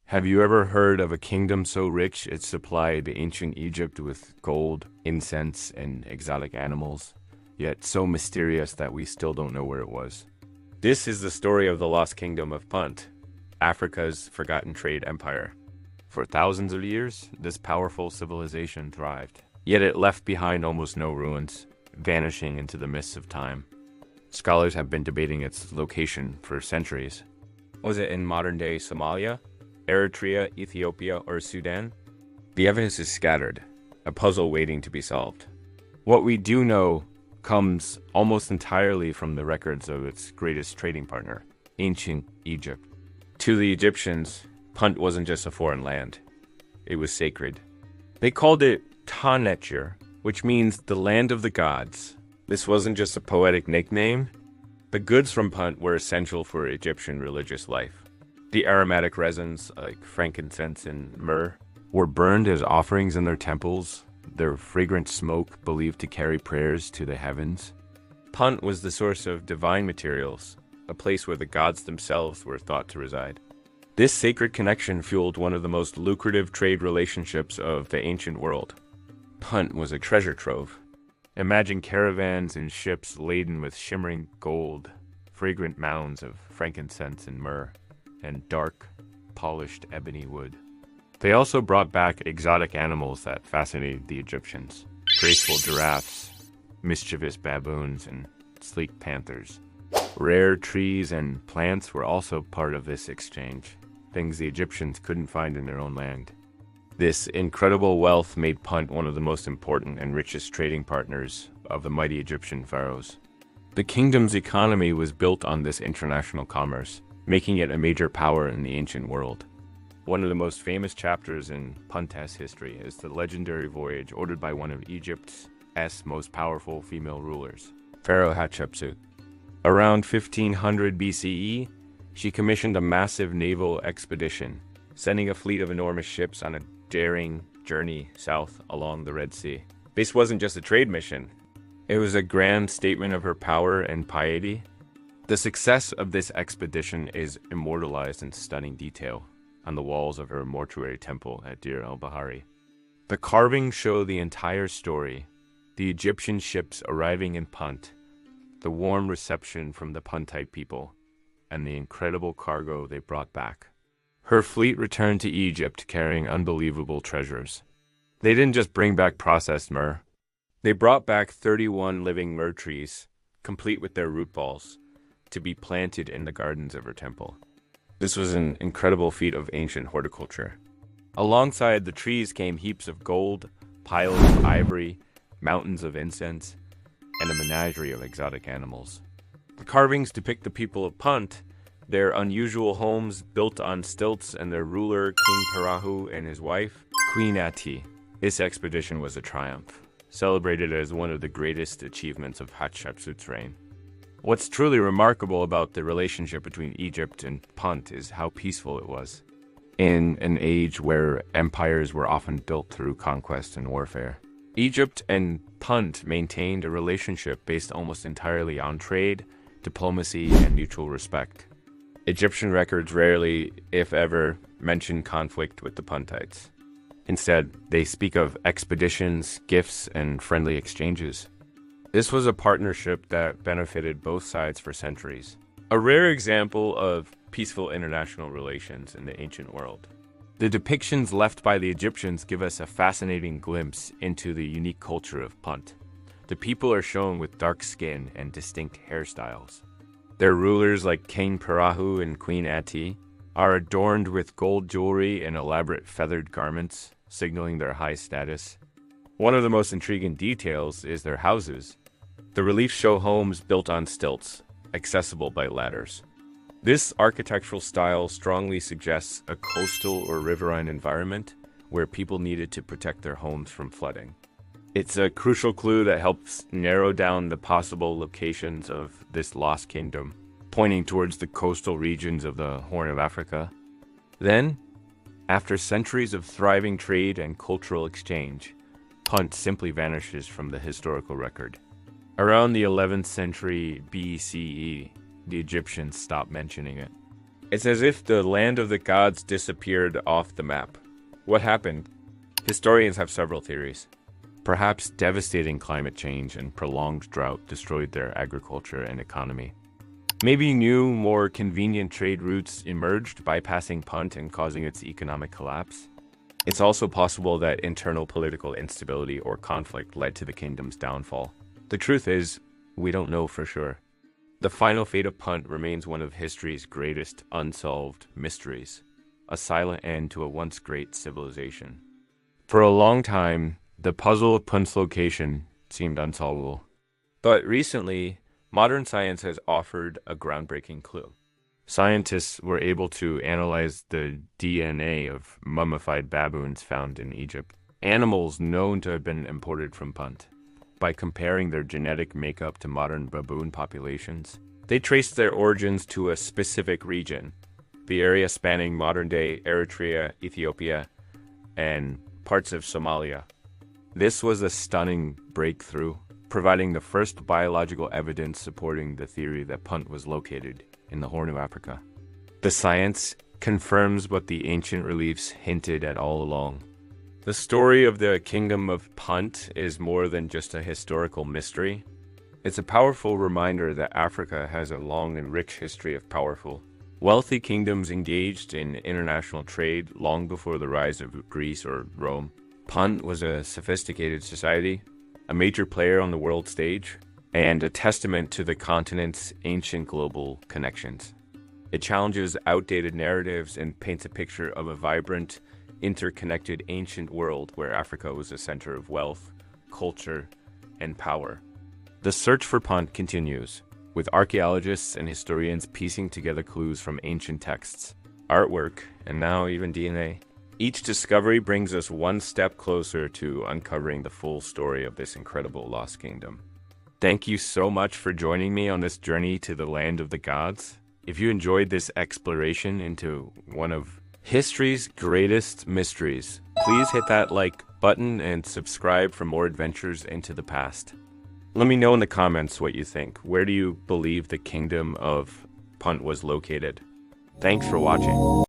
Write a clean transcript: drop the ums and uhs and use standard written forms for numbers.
Have you ever heard of a kingdom so rich it supplied ancient Egypt with gold, incense, and exotic animals, yet so mysterious that we still don't know where it was? This is the story of the lost kingdom of Punt, Africa's forgotten trade empire. For thousands of years, this powerful civilization thrived, yet it left behind almost no ruins, vanishing into the mists of time. Scholars have been debating its location for centuries. Was it in modern-day Somalia, Eritrea, Ethiopia, or Sudan? The evidence is scattered, a puzzle waiting to be solved. What we do know comes almost entirely from the records of its greatest trading partner, ancient Egypt. To the Egyptians, Punt wasn't just a foreign land. It was sacred. They called it Ta-Netjer, which means the land of the gods. This wasn't just a poetic nickname. The goods from Punt were essential for Egyptian religious life. The aromatic resins, like frankincense and myrrh, were burned as offerings in their temples, their fragrant smoke believed to carry prayers to the heavens. Punt was the source of divine materials, a place where the gods themselves were thought to reside. This sacred connection fueled one of the most lucrative trade relationships of the ancient world. Punt was a treasure trove. Imagine caravans and ships laden with shimmering gold, fragrant mounds of frankincense and myrrh, and dark, polished ebony wood. They also brought back exotic animals that fascinated the Egyptians: graceful giraffes, mischievous baboons, and sleek panthers. Rare trees and plants were also part of this exchange, things the Egyptians couldn't find in their own land. This incredible wealth made Punt one of the most important and richest trading partners of the mighty Egyptian pharaohs. The kingdom's economy was built on this international commerce, making it a major power in the ancient world. One of the most famous chapters in Punt's history is the legendary voyage ordered by one of Egypt's most powerful female rulers, Pharaoh Hatshepsut. Around 1500 BCE, she commissioned a massive naval expedition, sending a fleet of enormous ships on a daring journey south along the Red Sea. This wasn't just a trade mission. It was a grand statement of her power and piety. The success of this expedition is immortalized in stunning detail on the walls of her mortuary temple at Deir el-Bahari. The carvings show the entire story: the Egyptian ships arriving in Punt, the warm reception from the Puntite people, and the incredible cargo they brought back. Her fleet returned to Egypt carrying unbelievable treasures. They didn't just bring back processed myrrh. They brought back 31 living myrrh trees, complete with their root balls, to be planted in the gardens of her temple. This was an incredible feat of ancient horticulture. Alongside the trees came heaps of gold, piles of ivory, mountains of incense, and a menagerie of exotic animals. The carvings depict the people of Punt, their unusual homes built on stilts, and their ruler, King Parahu, and his wife, Queen Ati. This expedition was a triumph, celebrated as one of the greatest achievements of Hatshepsut's reign. What's truly remarkable about the relationship between Egypt and Punt is how peaceful it was. In an age where empires were often built through conquest and warfare, Egypt and Punt maintained a relationship based almost entirely on trade, diplomacy, and mutual respect. Egyptian records rarely, if ever, mention conflict with the Puntites. Instead, they speak of expeditions, gifts, and friendly exchanges. This was a partnership that benefited both sides for centuries. A rare example of peaceful international relations in the ancient world. The depictions left by the Egyptians give us a fascinating glimpse into the unique culture of Punt. The people are shown with dark skin and distinct hairstyles. Their rulers, like King Parahu and Queen Ati, are adorned with gold jewelry and elaborate feathered garments, signaling their high status. One of the most intriguing details is their houses. The reliefs show homes built on stilts, accessible by ladders. This architectural style strongly suggests a coastal or riverine environment where people needed to protect their homes from flooding. It's a crucial clue that helps narrow down the possible locations of this lost kingdom, pointing towards the coastal regions of the Horn of Africa. Then, after centuries of thriving trade and cultural exchange, Punt simply vanishes from the historical record. Around the 11th century BCE, the Egyptians stopped mentioning it. It's as if the land of the gods disappeared off the map. What happened? Historians have several theories. Perhaps devastating climate change and prolonged drought destroyed their agriculture and economy. Maybe new, more convenient trade routes emerged, bypassing Punt and causing its economic collapse. It's also possible that internal political instability or conflict led to the kingdom's downfall. The truth is, we don't know for sure. The final fate of Punt remains one of history's greatest unsolved mysteries, a silent end to a once great civilization. For a long time, the puzzle of Punt's location seemed unsolvable. But recently, modern science has offered a groundbreaking clue. Scientists were able to analyze the DNA of mummified baboons found in Egypt, animals known to have been imported from Punt. By comparing their genetic makeup to modern baboon populations, they traced their origins to a specific region, the area spanning modern-day Eritrea, Ethiopia, and parts of Somalia. This was a stunning breakthrough, providing the first biological evidence supporting the theory that Punt was located in the Horn of Africa. The science confirms what the ancient reliefs hinted at all along. The story of the kingdom of Punt is more than just a historical mystery. It's a powerful reminder that Africa has a long and rich history of powerful, wealthy kingdoms engaged in international trade long before the rise of Greece or Rome. Punt was a sophisticated society, a major player on the world stage, and a testament to the continent's ancient global connections. It challenges outdated narratives and paints a picture of a vibrant, interconnected ancient world where Africa was a center of wealth, culture, and power. The search for Punt continues, with archaeologists and historians piecing together clues from ancient texts, artwork, and now even DNA. Each discovery brings us one step closer to uncovering the full story of this incredible lost kingdom. Thank you so much for joining me on this journey to the land of the gods. If you enjoyed this exploration into one of history's greatest mysteries, please hit that like button and subscribe for more adventures into the past. Let me know in the comments what you think. Where do you believe the kingdom of Punt was located? Thanks for watching.